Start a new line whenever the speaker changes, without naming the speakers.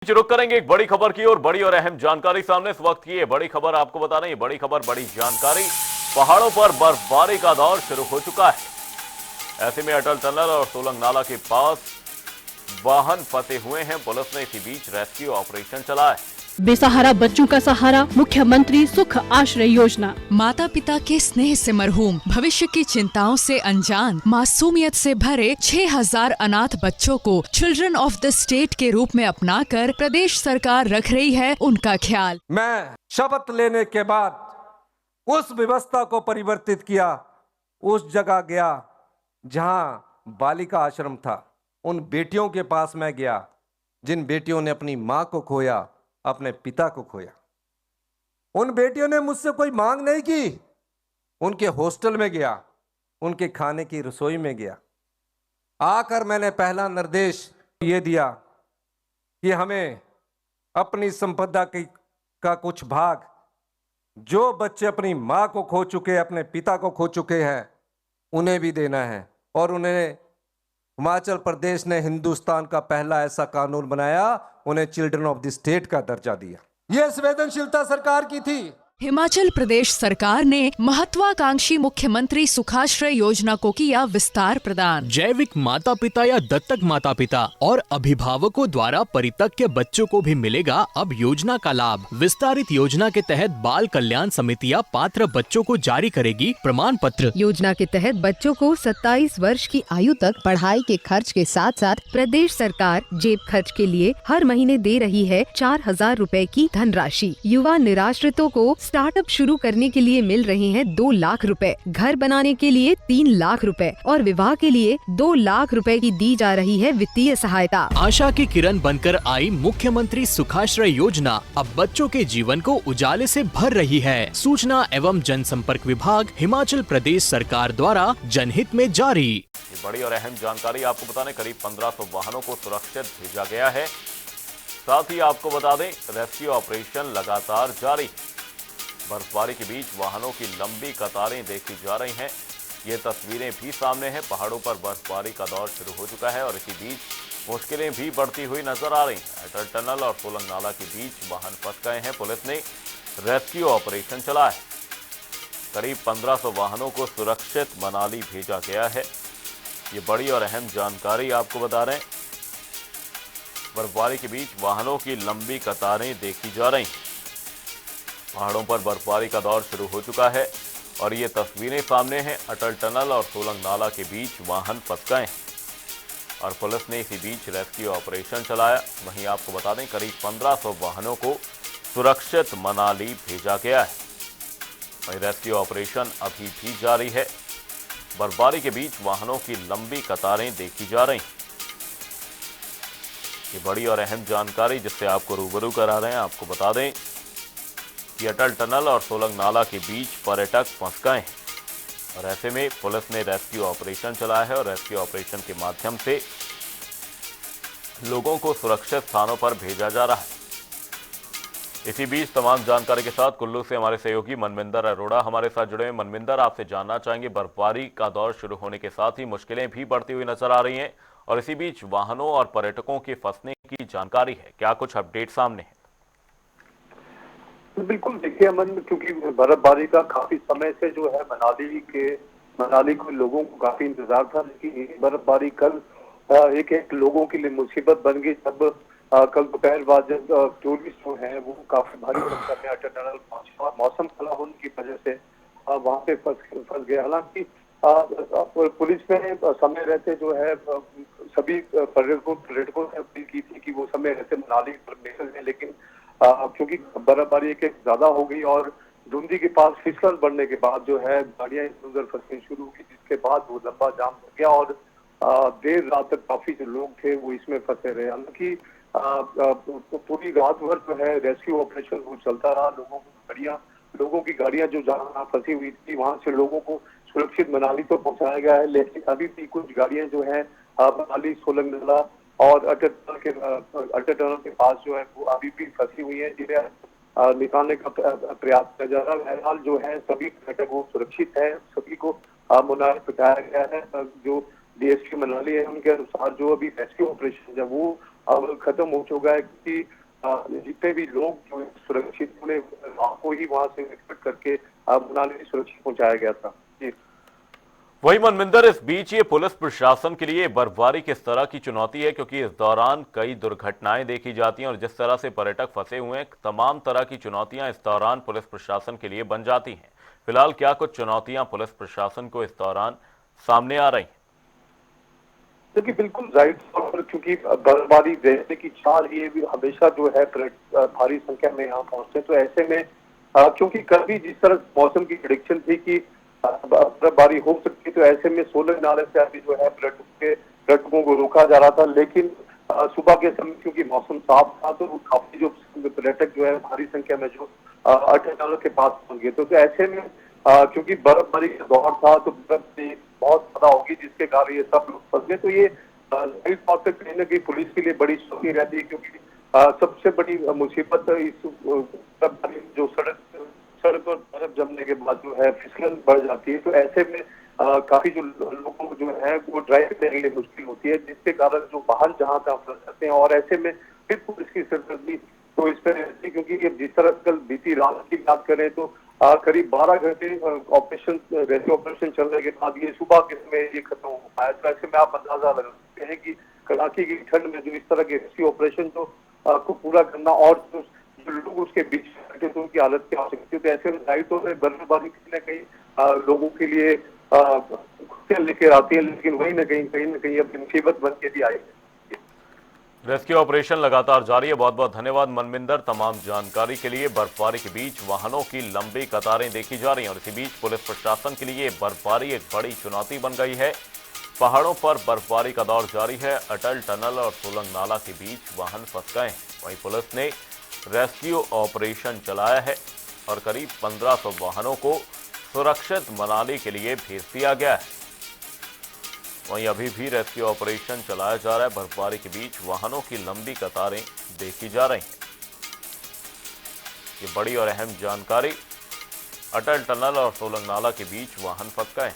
बीच रुक करेंगे एक बड़ी खबर की और बड़ी और अहम जानकारी सामने इस वक्त की है। बड़ी खबर आपको बता रहे हैं, बड़ी खबर बड़ी जानकारी। पहाड़ों पर बर्फबारी का दौर शुरू हो चुका है। ऐसे में अटल टनल और सोलंग नाला के पास वाहन फंसे हुए हैं। पुलिस ने इसी बीच रेस्क्यू ऑपरेशन चलाया है।
बेसहारा बच्चों का सहारा, मुख्यमंत्री सुख आश्रय योजना।
माता पिता के स्नेह से मरहूम, भविष्य की चिंताओं से अनजान, मासूमियत से भरे 6000 अनाथ बच्चों को चिल्ड्रन ऑफ द स्टेट के रूप में अपनाकर प्रदेश सरकार रख रही है उनका ख्याल।
मैं शपथ लेने के बाद उस व्यवस्था को परिवर्तित किया, उस जगह गया जहां बालिका आश्रम था। उन बेटियों के पास मैं गया जिन बेटियों ने अपनी मां को खोया, अपने पिता को खोया। उन बेटियों ने मुझसे कोई मांग नहीं की। उनके हॉस्टल में गया, उनके खाने की रसोई में गया। आकर मैंने पहला निर्देश ये दिया कि हमें अपनी संपदा का कुछ भाग, जो बच्चे अपनी मां को खो चुके, अपने पिता को खो चुके हैं, उन्हें भी देना है। और उन्हें हिमाचल प्रदेश ने हिंदुस्तान का पहला ऐसा कानून बनाया, उन्हें चिल्ड्रन ऑफ द स्टेट का दर्जा दिया। यह संवेदनशीलता सरकार की थी।
हिमाचल प्रदेश सरकार ने महत्वाकांक्षी मुख्यमंत्री सुखाश्रय योजना को किया विस्तार प्रदान।
जैविक माता पिता या दत्तक माता पिता और अभिभावकों द्वारा परित्यक्य बच्चों को भी मिलेगा अब योजना का लाभ। विस्तारित योजना के तहत बाल कल्याण समितियां पात्र बच्चों को जारी करेगी प्रमाण पत्र।
योजना के तहत बच्चों को 27 वर्ष की आयु तक पढ़ाई के खर्च के साथ साथ प्रदेश सरकार जेब खर्च के लिए हर महीने दे रही है 4000 रूपए की धनराशि। युवा निराश्रितों को स्टार्टअप शुरू करने के लिए मिल रहे हैं 2 लाख रुपए, घर बनाने के लिए 3 लाख रुपए और विवाह के लिए 2 लाख रुपए की दी जा रही है वित्तीय सहायता।
आशा की किरण बनकर आई मुख्यमंत्री सुखाश्रय योजना अब बच्चों के जीवन को उजाले से भर रही है। सूचना एवं जनसंपर्क विभाग हिमाचल प्रदेश सरकार द्वारा जनहित में जारी।
ये बड़ी और अहम जानकारी आपको बताने, करीब 1500 वाहनों को सुरक्षित भेजा गया है। साथ ही आपको बता दें, रेस्क्यू ऑपरेशन लगातार जारी। बर्फबारी के बीच वाहनों की लंबी कतारें देखी जा रही हैं। ये तस्वीरें भी सामने हैं। पहाड़ों पर बर्फबारी का दौर शुरू हो चुका है और इसी बीच मुश्किलें भी बढ़ती हुई नजर आ रही हैं। अटल टनल और सोलंग नाला के बीच वाहन फंस गए हैं। पुलिस ने रेस्क्यू ऑपरेशन चलाया है। करीब 1500 वाहनों को सुरक्षित मनाली भेजा गया है। ये बड़ी और अहम जानकारी आपको बता रहे हैं। बर्फबारी के बीच वाहनों की लंबी कतारें देखी जा रही हैं। पहाड़ों पर बर्फबारी का दौर शुरू हो चुका है और ये तस्वीरें सामने हैं। अटल टनल और सोलंग नाला के बीच वाहन फंस गए हैं और पुलिस ने इसी बीच रेस्क्यू ऑपरेशन चलाया। वहीं आपको बता दें, करीब 1500 वाहनों को सुरक्षित मनाली भेजा गया है। वहीं रेस्क्यू ऑपरेशन अभी भी जारी है। बर्फबारी के बीच वाहनों की लंबी कतारें देखी जा रही हैं। ये बड़ी और अहम जानकारी जिससे आपको रूबरू करा रहे हैं। आपको बता दें कि अटल टनल और सोलंग नाला के बीच पर्यटक फंस गए हैं और ऐसे में पुलिस ने रेस्क्यू ऑपरेशन चलाया है और रेस्क्यू ऑपरेशन के माध्यम से लोगों को सुरक्षित स्थानों पर भेजा जा रहा है। इसी बीच तमाम जानकारी के साथ कुल्लू से हमारे सहयोगी मनविंदर अरोड़ा हमारे साथ जुड़े हैं। मनविंदर, आपसे जानना चाहेंगे, बर्फबारी का दौर शुरू होने के साथ ही मुश्किलें भी बढ़ती हुई नजर आ रही हैं और इसी बीच वाहनों और पर्यटकों के फंसने की जानकारी है, क्या कुछ अपडेट सामने है?
बिल्कुल, देखिए अमन, क्योंकि बर्फबारी का काफी समय से जो है मनाली को लोगों को काफी इंतजार था, लेकिन बर्फबारी कल एक लोगों के लिए मुसीबत बन गई। जब कल दोपहर बाद जब टूरिस्ट जो है वो काफी भारी संख्या में अटल टनल पहुंचे, मौसम खराब होने की वजह से वहां पे फंस गए। हालांकि पुलिस ने समय रहते जो है सभी पर्यटकों से अपील की थी कि वो समय रहते मनाली निकल जाए, लेकिन क्योंकि बर्फबारी एक ज्यादा हो गई और धुंधी के पास फिसलन बढ़ने के बाद जो है गाड़ियां इधर उधर फंसनी शुरू हुई, जिसके बाद वो लंबा जाम हो गया और देर रात तक काफी जो लोग थे वो इसमें फंसे रहे। हालांकि पूरी रात भर जो है रेस्क्यू ऑपरेशन वो चलता रहा। लोगों की गाड़ियां जो जहाँ फंसी हुई थी वहां से लोगों को सुरक्षित मनाली तो पहुंचाया गया है, लेकिन अभी भी कुछ गाड़ियां जो है मनाली, सोलंग नाला और अटल टनल के पास जो है वो अभी भी फंसी हुई है, जिन्हें निकालने का प्रयास किया जा रहा है। बहरहाल जो है सभी पर्यटक वो सुरक्षित है, सभी को मनाली पहुंचाया गया है। जो डीएसपी मनाली है उनके अनुसार जो अभी रेस्क्यू ऑपरेशन है वो अब खत्म हो चुका है कि जितने भी लोग जो सुरक्षित उन्हें आपको ही वहां से एक्सपेक्ट करके मनाली सुरक्षित पहुंचाया गया था। जी।
वही मनविंदर, इस बीच ये पुलिस प्रशासन के लिए बर्फबारी किस तरह की चुनौती है, क्योंकि इस दौरान कई दुर्घटनाएं देखी जाती हैं और जिस तरह से पर्यटक फंसे हुए हैं, तमाम तरह की चुनौतियां इस दौरान पुलिस प्रशासन के लिए बन जाती हैं। फिलहाल क्या कुछ चुनौतियां पुलिस प्रशासन को इस दौरान सामने आ रही हैं?
देखिए बिल्कुल जाहिर तौर पर क्योंकि बर्फबारी देखने की चाल ये भी हमेशा जो है भारी संख्या में यहाँ पहुंचते, तो ऐसे में क्योंकि कल भी जिस तरह मौसम की प्रेडिक्शन थी कि बर्फबारी हो सकती, तो ऐसे में सोलर नाले से अभी जो है पर्यटकों को रोका जा रहा था, लेकिन सुबह के समय क्योंकि मौसम साफ था तो काफी जो पर्यटक जो है भारी संख्या में जो अटल टनल के पास पहुंच गए। तो ऐसे में क्योंकि बर्फबारी का दौर था तो बर्फ बहुत ज्यादा होगी जिसके कारण ये सब लोग फंस गए। तो ये जाहिर तौर पर कहीं ना कहीं पुलिस के लिए बड़ी चुनौती रहती है, क्योंकि सबसे बड़ी मुसीबत इस बर्फबारी जो सड़क पर बर्फ जमने के बाद जो है फिसलन बढ़ जाती है। तो ऐसे में काफी जो लोगों को जो है वो ड्राइव करने के लिए मुश्किल होती है, जिसके कारण जो वाहन जहां तहाँ फंस जाते हैं। और ऐसे में फिर पुलिस की सरदर्दी तो इस पर रहती है, क्योंकि जिस तरह कल बीती रात की बात करें तो करीब 12 घंटे रेस्क्यू ऑपरेशन चलने के बाद ये सुबह के समय ये खत्म हो पाया। तो ऐसे में आप अंदाजा लगा सकते हैं कि कड़ाके की ठंड में जो इस तरह के रेस्क्यू ऑपरेशन को पूरा करना और जो लोग उसके बीच बैठे तो उनकी हालत क्या हो सकती है। तो ऐसे में जाहिर तौर पर बर्फबारी कहीं ना कहीं लोगों के लिए खुशियां लेकर आती है, लेकिन वही ना कहीं अब मुसीबत बन के भी आई है।
रेस्क्यू ऑपरेशन लगातार जारी है। बहुत बहुत धन्यवाद मनविंदर तमाम जानकारी के लिए। बर्फबारी के बीच वाहनों की लंबी कतारें देखी जा रही हैं और इसी बीच पुलिस प्रशासन के लिए बर्फबारी एक बड़ी चुनौती बन गई है। पहाड़ों पर बर्फबारी का दौर जारी है। अटल टनल और सोलंग नाला के बीच वाहन फंस गए हैं। वहीं पुलिस ने रेस्क्यू ऑपरेशन चलाया है और करीब 1500 वाहनों को सुरक्षित मनाली के लिए भेज दिया गया है। वहीं अभी भी रेस्क्यू ऑपरेशन चलाया जा रहा है। बर्फबारी के बीच वाहनों की लंबी कतारें देखी जा रही हैं। ये बड़ी और अहम जानकारी। अटल टनल और सोलंग नाला के बीच वाहन फंस गए हैं।